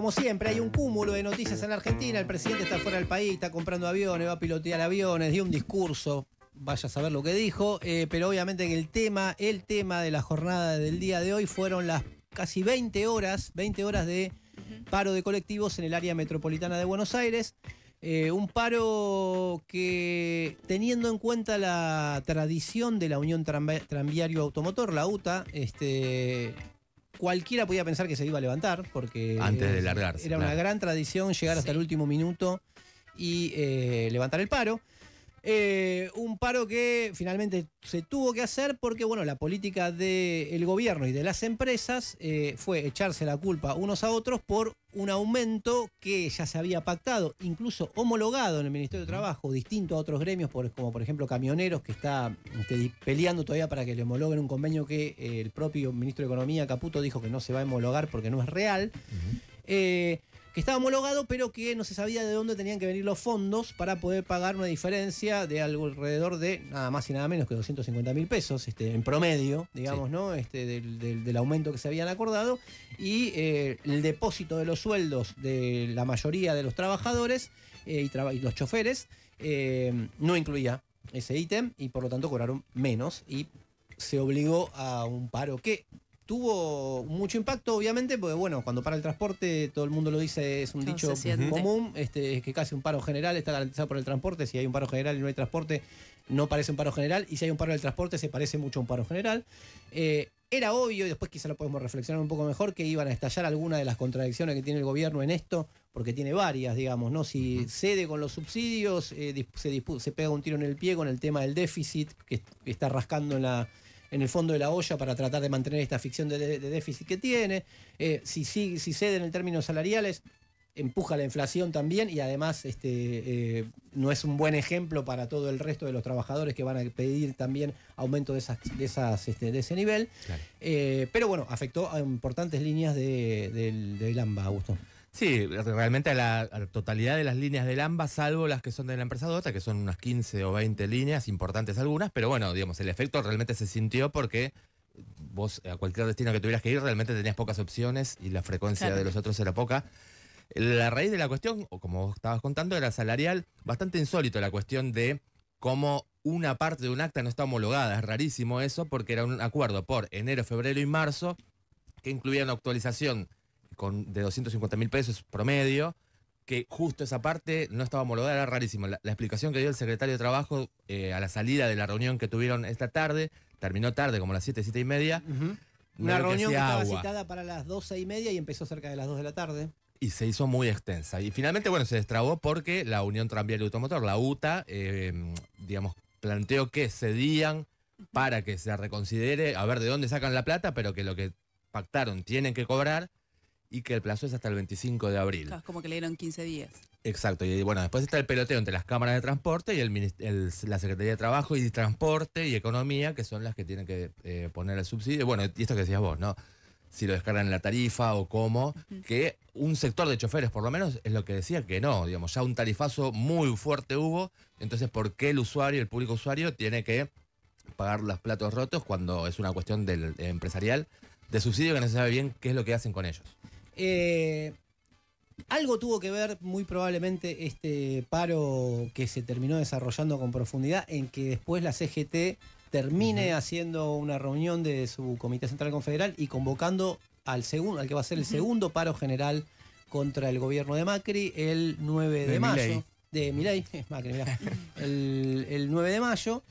como siempre, hay un cúmulo de noticias en la Argentina. El presidente está fuera del país, está comprando aviones, va a pilotear aviones, dio un discurso, vaya a saber lo que dijo, pero obviamente que el tema de la jornada del día de hoy fueron las casi 20 horas de paro de colectivos en el área metropolitana de Buenos Aires. Un paro que, teniendo en cuenta la tradición de la Unión Tranviario Automotor, la UTA, cualquiera podía pensar que se iba a levantar, porque antes de largarse, era una gran tradición llegar hasta el último minuto y levantar el paro. Un paro que finalmente se tuvo que hacer porque, bueno, la política del gobierno y de las empresas fue echarse la culpa unos a otros por un aumento que ya se había pactado, incluso homologado en el Ministerio de Trabajo, distinto a otros gremios, como por ejemplo camioneros, que está peleando todavía para que le homologuen un convenio que el propio ministro de Economía, Caputo, dijo que no se va a homologar porque no es real. Que estaba homologado, pero que no se sabía de dónde tenían que venir los fondos para poder pagar una diferencia de algo alrededor de nada más y nada menos que 250.000 pesos, en promedio, digamos, sí, ¿no? Del aumento que se habían acordado, y el depósito de los sueldos de la mayoría de los trabajadores y los choferes no incluía ese ítem, y por lo tanto cobraron menos, y se obligó a un paro que tuvo mucho impacto, obviamente, porque bueno, cuando para el transporte, todo el mundo lo dice, es un dicho común, es que casi un paro general está garantizado por el transporte. Si hay un paro general y no hay transporte, no parece un paro general, y si hay un paro del transporte, se parece mucho a un paro general. Era obvio, y después quizá lo podemos reflexionar un poco mejor, que iban a estallar algunas de las contradicciones que tiene el gobierno en esto, porque tiene varias, digamos, ¿no? Si cede con los subsidios, se pega un tiro en el pie con el tema del déficit, que está rascando en el fondo de la olla para tratar de mantener esta ficción de déficit que tiene. Si cede en términos salariales, empuja la inflación también, y además no es un buen ejemplo para todo el resto de los trabajadores que van a pedir también aumento de ese nivel. Claro. Pero bueno, afectó a importantes líneas del AMBA, Augusto. Sí, realmente a la totalidad de las líneas del AMBA, salvo las que son de la empresa Dota, que son unas 15 o 20 líneas, importantes algunas, pero bueno, digamos, el efecto realmente se sintió porque vos a cualquier destino que tuvieras que ir realmente tenías pocas opciones y la frecuencia de los otros era poca. La raíz de la cuestión, o como vos estabas contando, era salarial. Bastante insólito la cuestión de cómo una parte de un acta no está homologada. Es rarísimo eso, porque era un acuerdo por enero, febrero y marzo que incluía una actualización de 250.000 pesos promedio, que justo esa parte no estaba homologada. Era rarísimo. La explicación que dio el secretario de Trabajo a la salida de la reunión que tuvieron esta tarde, terminó tarde, como a las 7, 7:30. Una reunión que estaba citada para las 12:30 y empezó cerca de las 2 de la tarde. Y se hizo muy extensa. Y finalmente, bueno, se destrabó porque la Unión Tranviario Automotor, la UTA, digamos, planteó que cedían para que se reconsidere, a ver de dónde sacan la plata, pero que lo que pactaron tienen que cobrar, y que el plazo es hasta el 25 de abril. Claro, como que le dieron 15 días. Exacto. Y bueno, después está el peloteo entre las cámaras de transporte y la Secretaría de Trabajo y Transporte y Economía, que son las que tienen que poner el subsidio. Bueno, y esto que decías vos, ¿no? Si lo descargan en la tarifa o cómo, que un sector de choferes por lo menos es lo que decía que no, digamos, ya un tarifazo muy fuerte hubo, entonces ¿por qué el público usuario, tiene que pagar los platos rotos cuando es una cuestión del empresarial de subsidio que no se sabe bien qué es lo que hacen con ellos? Algo tuvo que ver muy probablemente este paro que se terminó desarrollando con profundidad en que después la CGT termine haciendo una reunión de su Comité Central Confederal y convocando al que va a ser el segundo paro general contra el gobierno de Macri el 9 de mayo. De Milei, Macri, mirá. El 9 de mayo.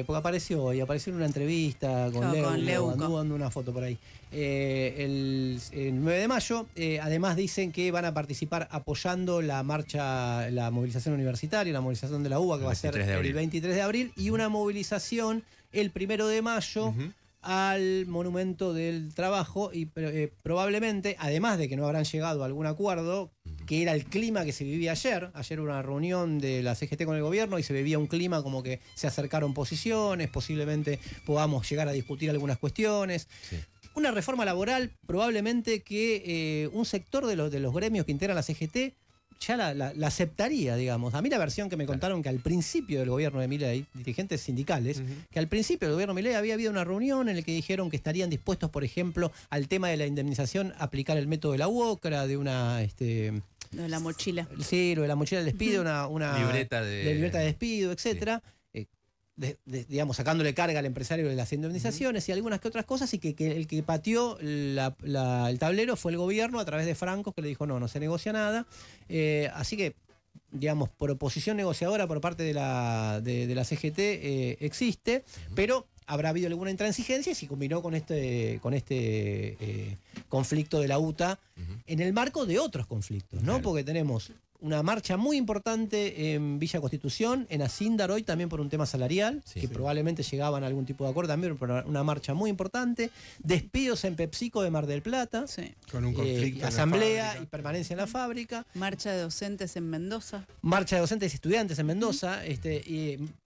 Porque apareció en una entrevista con Leuco, anduvo dando una foto por ahí. El 9 de mayo, además dicen que van a participar apoyando la marcha, la movilización universitaria, la movilización de la UBA, que va a ser el 23 de abril, y una movilización el 1 de mayo al Monumento del Trabajo, y probablemente, además de que no habrán llegado a algún acuerdo, que era el clima que se vivía ayer. Ayer hubo una reunión de la CGT con el gobierno y se vivía un clima como que se acercaron posiciones, posiblemente podamos llegar a discutir algunas cuestiones. Sí. Una reforma laboral probablemente que un sector de los gremios que integran la CGT ya la aceptaría, digamos. A mí la versión que me contaron que al principio del gobierno de Milei, dirigentes sindicales, que al principio del gobierno de Milei había habido una reunión en la que dijeron que estarían dispuestos, por ejemplo, al tema de la indemnización, aplicar el método de la UOCRA, de una... Lo de la mochila. Sí, lo de la mochila del despido, una libreta de despido, etcétera. Digamos, sacándole carga al empresario de las indemnizaciones y algunas que otras cosas, y que el que pateó el tablero fue el gobierno a través de Franco, que le dijo no se negocia nada. Así que, digamos, proposición negociadora por parte de la CGT existe, pero habrá habido alguna intransigencia y se combinó con este conflicto de la UTA en el marco de otros conflictos, ¿no? Claro. Porque tenemos una marcha muy importante en Villa Constitución, en Acíndar hoy también por un tema salarial, que probablemente llegaban a algún tipo de acuerdo también, pero una marcha muy importante. Despidos en PepsiCo de Mar del Plata. Sí. Con un conflicto. Asamblea y permanencia en la fábrica. Marcha de docentes en Mendoza. Marcha de docentes y estudiantes en Mendoza.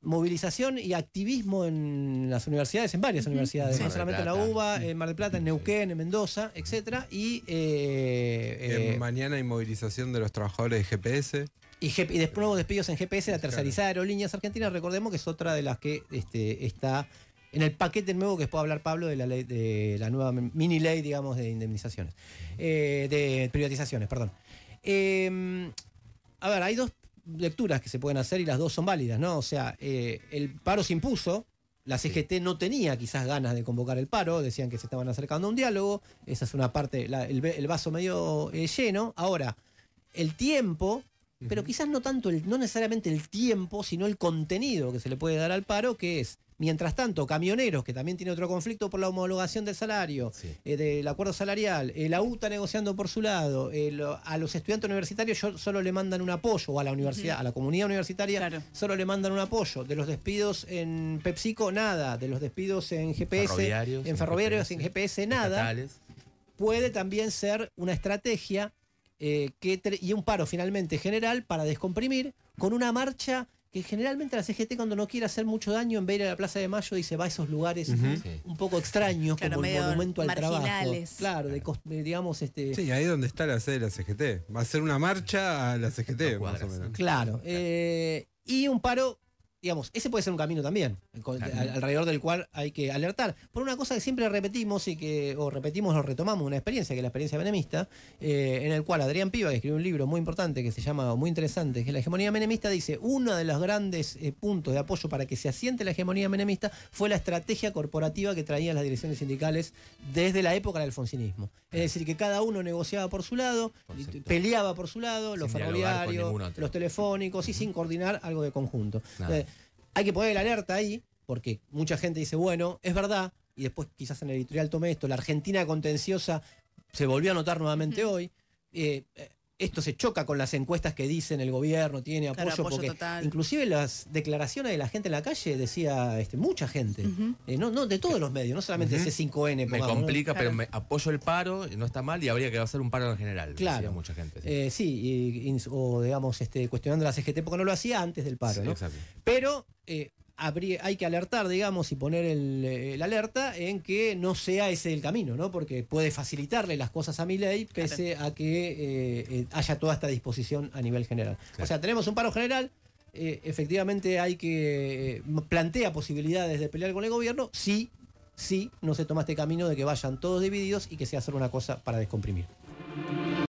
Movilización y activismo en las universidades, en varias universidades, Sí. no solamente en la UBA, en Mar del Plata, en Neuquén, en Mendoza, etcétera. Y mañana hay movilización de los trabajadores de GPS. y después nuevos despidos en GPS, la tercerizada de Aerolíneas Argentinas, recordemos que es otra de las que está en el paquete nuevo que puede hablar Pablo de la ley, de la nueva mini ley, digamos, de indemnizaciones, de privatizaciones, perdón. A ver, hay dos lecturas que se pueden hacer y las dos son válidas, ¿no? O sea, el paro se impuso. La CGT no tenía quizás ganas de convocar el paro, decían que se estaban acercando a un diálogo, esa es una parte, el vaso medio lleno. Ahora, el tiempo, pero quizás no tanto, no necesariamente el tiempo, sino el contenido que se le puede dar al paro, que es, mientras tanto, camioneros, que también tiene otro conflicto por la homologación del salario, del acuerdo salarial, la UTA negociando por su lado, a los estudiantes universitarios solo le mandan un apoyo, o a la universidad, a la comunidad universitaria, solo le mandan un apoyo. De los despidos en PepsiCo, nada. De los despidos en GPS, en ferroviarios, en GPS, nada. Estatales. Puede también ser una estrategia y un paro finalmente general para descomprimir, con una marcha que generalmente la CGT, cuando no quiere hacer mucho daño, en vez de ir a la Plaza de Mayo, dice va a esos lugares un poco extraños, como el monumento al trabajo. Claro, digamos. Sí, ahí donde está la sede de la CGT. Va a ser una marcha a la CGT, más o menos. Claro. Y un paro, digamos, ese puede ser un camino también, alrededor del cual hay que alertar. Por una cosa que siempre repetimos o retomamos, una experiencia, que es la experiencia menemista, en el cual Adrián Piva, que escribió un libro muy importante que se llama, muy interesante, que es La hegemonía menemista, dice, uno de los grandes puntos de apoyo para que se asiente la hegemonía menemista fue la estrategia corporativa que traían las direcciones sindicales desde la época del alfonsinismo. Es decir, que cada uno negociaba por su lado, peleaba por su lado, los ferroviarios, los telefónicos, y sin coordinar algo de conjunto. Hay que poner la alerta ahí, porque mucha gente dice, bueno, es verdad, y después quizás en el editorial tomé esto, la Argentina contenciosa se volvió a notar nuevamente hoy. Esto se choca con las encuestas que dicen el gobierno tiene apoyo, porque total. Inclusive las declaraciones de la gente en la calle decía mucha gente, no de todos los medios, no solamente C5N. Me complica, pero me apoyo el paro, no está mal, y habría que hacer un paro en general. Claro. Mucha gente. O digamos, cuestionando a la CGT porque no lo hacía antes del paro, ¿no? Exacto. Pero hay que alertar, digamos, y poner el alerta en que no sea ese el camino, ¿no? Porque puede facilitarle las cosas a Milei, pese a que haya toda esta disposición a nivel general. Claro. O sea, tenemos un paro general, efectivamente hay que plantea posibilidades de pelear con el gobierno, sí, no se toma este camino de que vayan todos divididos y que sea hacer una cosa para descomprimir.